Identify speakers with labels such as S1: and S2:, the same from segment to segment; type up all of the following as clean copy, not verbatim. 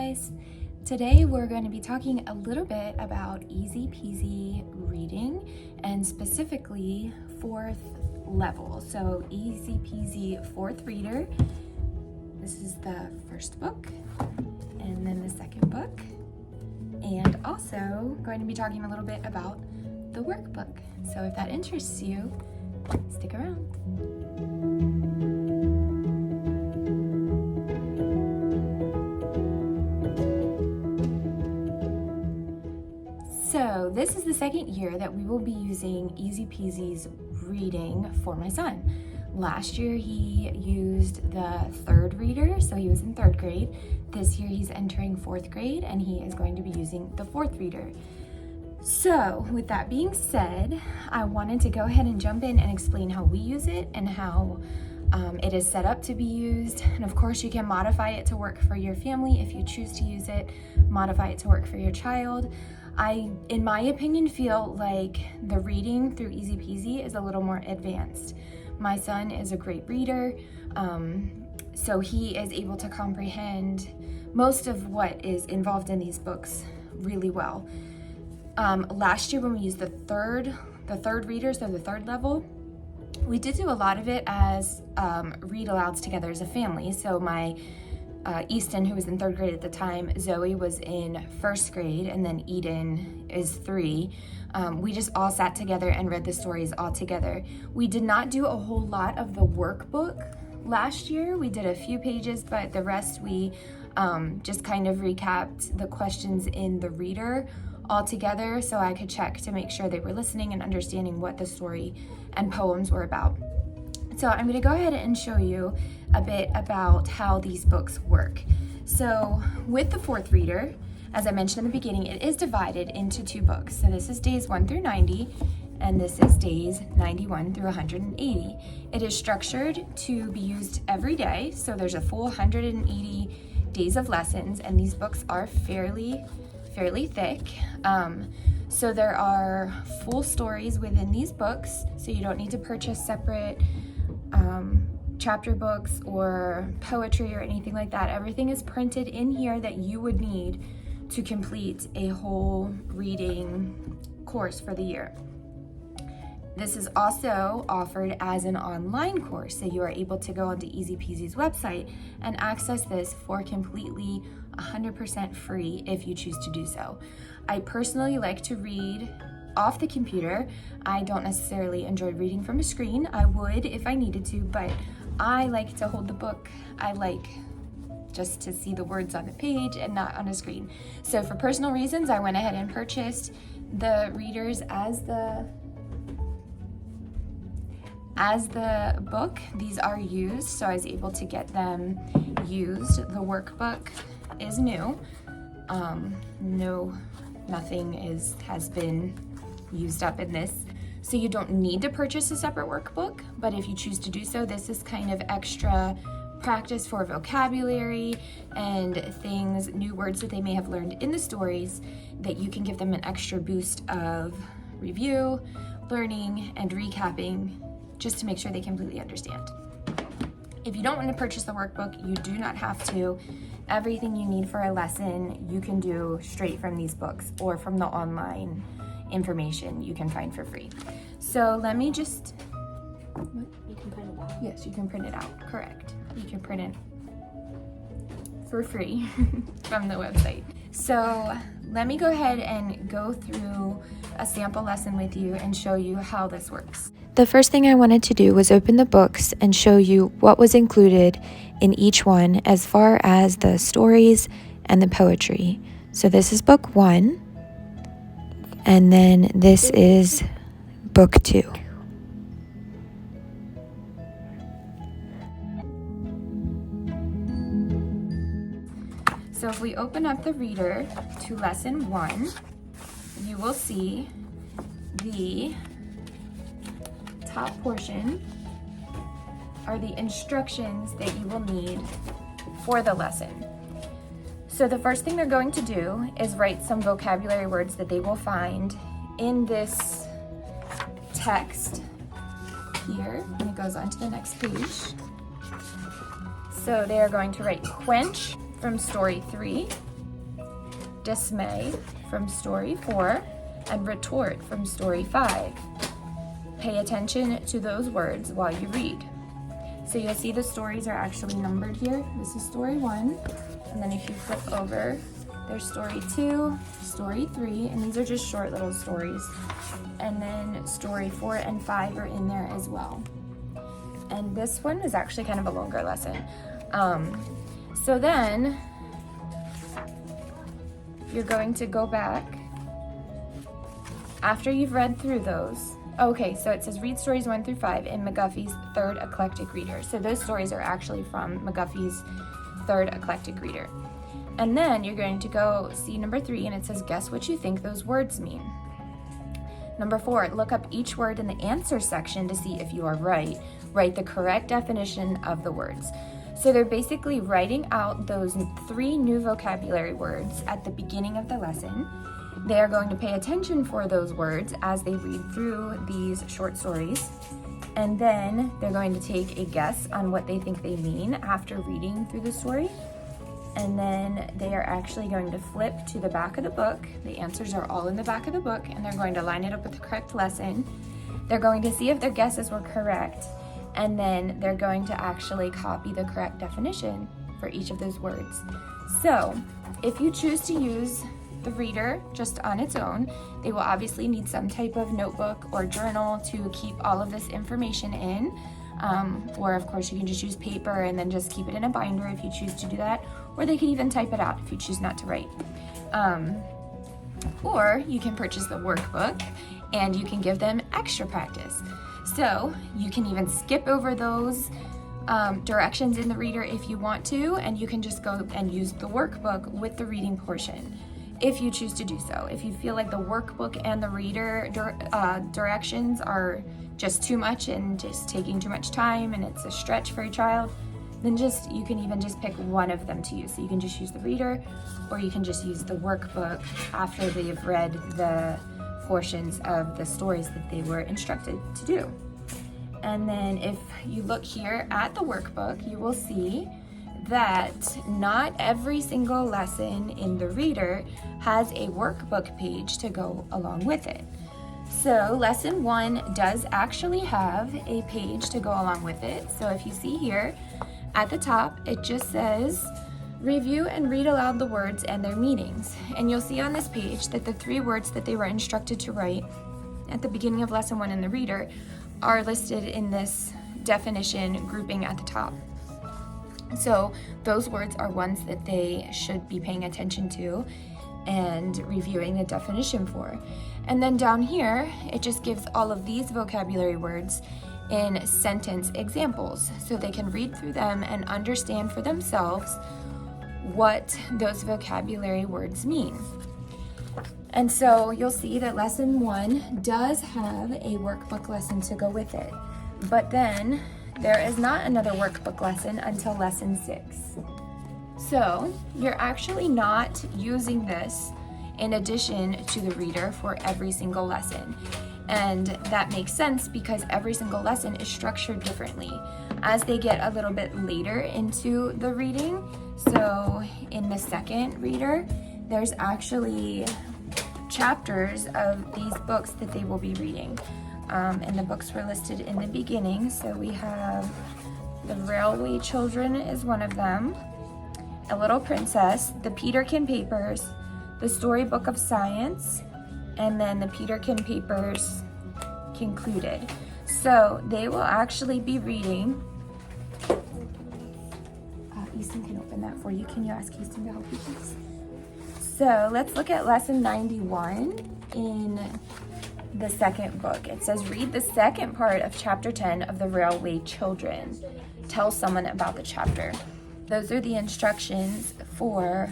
S1: guys. Today we're going to be talking a little bit about easy peasy reading and specifically fourth level. So easy peasy fourth reader. This is the first book and then the second book. And also going to be talking a little bit about the workbook. So if that interests you, stick around. So this is the second year that we will be using Easy Peasy's reading for my son. Last year he used the third reader, so he was in third grade. This year he's entering fourth grade and he is going to be using the fourth reader. So with that being said, I wanted to go ahead and jump in and explain how we use it and how it is set up to be used. And of course you can modify it to work for your family if you choose to use it, modify it to work for your child. I, in my opinion, feel like the reading through Easy Peasy is a little more advanced. My son is a great reader, so he is able to comprehend most of what is involved in these books really well. Last year when we used the third reader, so the third level, we did do a lot of it as read alouds together as a family. So my Easton, who was in third grade at the time, Zoe was in first grade, and then Eden is 3. We just all sat together and read the stories all together. We did not do a whole lot of the workbook last year. We did a few pages, but the rest we just kind of recapped the questions in the reader all together so I could check to make sure they were listening and understanding what the story and poems were about. So I'm going to go ahead and show you a bit about how these books work. So with the fourth reader, as I mentioned in the beginning, it is divided into 2 books. So this is days 1 through 90, and this is days 91 through 180. It is structured to be used every day, so there's a full 180 days of lessons, and these books are fairly thick. So there are full stories within these books, so you don't need to purchase separate chapter books or poetry or anything like that. Everything is printed in here that you would need to complete a whole reading course for the year. This is also offered as an online course, so you are able to go onto Easy Peasy's website and access this for completely 100% free if you choose to do so. I personally like to read off the computer. I don't necessarily enjoy reading from a screen. I would if I needed to, but I like to hold the book. I like just to see the words on the page and not on a screen. So for personal reasons, I went ahead and purchased the readers as the book. These are used, so I was able to get them used. The workbook is new. Nothing has been used up in this. So you don't need to purchase a separate workbook, but if you choose to do so, this is kind of extra practice for vocabulary and things, new words that they may have learned in the stories, that you can give them an extra boost of review, learning, and recapping, just to make sure they completely understand. If you don't want to purchase the workbook, you do not have to. Everything you need for a lesson you can do straight from these books or from the online information you can find for free. So let me just...
S2: You can print it out?
S1: Yes, you can print it out, correct. You can print it for free from the website. So let me go ahead and go through a sample lesson with you and show you how this works.
S3: The first thing I wanted to do was open the books and show you what was included in each one as far as the stories and the poetry. So this is book 1, and then this is book 2.
S1: So if we open up the reader to lesson 1, you will see the top portion are the instructions that you will need for the lesson. So the first thing they're going to do is write some vocabulary words that they will find in this text here, and it goes on to the next page. So they are going to write quench from story 3. dismay from story 4, and retort from story 5. Pay attention to those words while you read. So you'll see the stories are actually numbered here. This is story 1, and then if you flip over, there's story 2, story 3, and these are just short little stories. And then story 4 and 5 are in there as well. And this one is actually kind of a longer lesson. So then you're going to go back after you've read through those. Okay, so it says read stories 1 through 5 in McGuffey's Third Eclectic Reader. So those stories are actually from McGuffey's Third Eclectic Reader. And then you're going to go see number 3, and it says guess what you think those words mean. Number 4, look up each word in the answer section to see if you are right. Write the correct definition of the words. So they're basically writing out those 3 new vocabulary words at the beginning of the lesson. They are going to pay attention for those words as they read through these short stories. And then they're going to take a guess on what they think they mean after reading through the story. And then they are actually going to flip to the back of the book. The answers are all in the back of the book, and they're going to line it up with the correct lesson. They're going to see if their guesses were correct, and then they're going to actually copy the correct definition for each of those words. So if you choose to use the reader just on its own, they will obviously need some type of notebook or journal to keep all of this information in. Or of course you can just use paper and then just keep it in a binder if you choose to do that, or they could even type it out if you choose not to write. Or you can purchase the workbook and you can give them extra practice. So you can even skip over those directions in the reader if you want to, and you can just go and use the workbook with the reading portion if you choose to do so. If you feel like the workbook and the reader directions are just too much and just taking too much time and it's a stretch for your child, then you can even just pick one of them to use. So you can just use the reader, or you can just use the workbook after they've read the portions of the stories that they were instructed to do. And then if you look here at the workbook, you will see that not every single lesson in the reader has a workbook page to go along with it. So lesson 1 does actually have a page to go along with it. So if you see here at the top, it just says review and read aloud the words and their meanings. And you'll see on this page that the 3 words that they were instructed to write at the beginning of lesson 1 in the reader are listed in this definition grouping at the top. So those words are ones that they should be paying attention to and reviewing the definition for. And then down here, it just gives all of these vocabulary words in sentence examples, so they can read through them and understand for themselves what those vocabulary words mean. And so you'll see that lesson 1 does have a workbook lesson to go with it, but then there is not another workbook lesson until lesson 6. So you're actually not using this in addition to the reader for every single lesson. And that makes sense because every single lesson is structured differently as they get a little bit later into the reading. So in the second reader, there's actually chapters of these books that they will be reading. And the books were listed in the beginning. So we have The Railway Children is one of them, A Little Princess, The Peterkin Papers, The Storybook of Science, and then the Peterkin Papers concluded. So they will actually be reading. Easton can open that for you. Can you ask Easton to help you, please? So let's look at lesson 91 in the second book. It says, read the second part of chapter 10 of The Railway Children. Tell someone about the chapter. Those are the instructions for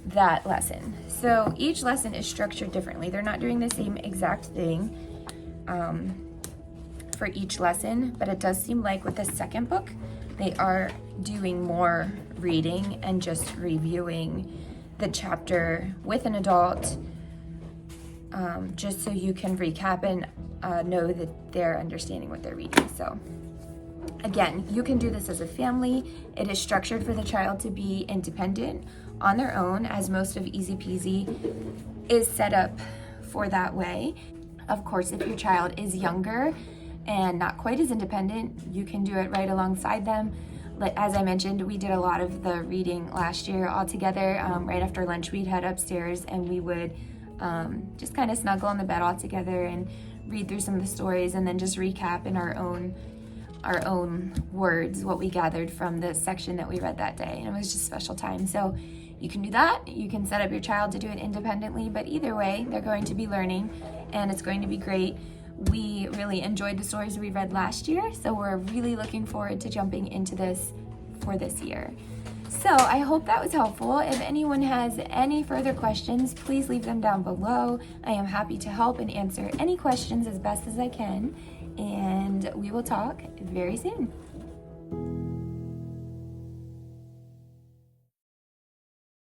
S1: that lesson. So each lesson is structured differently. They're not doing the same exact thing for each lesson, but it does seem like with the second book, they are doing more reading and just reviewing the chapter with an adult, just so you can recap and know that they're understanding what they're reading. So again, you can do this as a family. It is structured for the child to be independent, on their own, as most of Easy Peasy is set up for that way. Of course, if your child is younger and not quite as independent, you can do it right alongside them. As I mentioned, we did a lot of the reading last year all together. Right after lunch, we'd head upstairs and we would just kind of snuggle on the bed all together and read through some of the stories, and then just recap in our own words what we gathered from the section that we read that day. And it was just special time. So you can do that. You can set up your child to do it independently, but either way, they're going to be learning and it's going to be great. We really enjoyed the stories we read last year, so we're really looking forward to jumping into this for this year. So I hope that was helpful. If anyone has any further questions, please leave them down below. I am happy to help and answer any questions as best as I can, and we will talk very soon.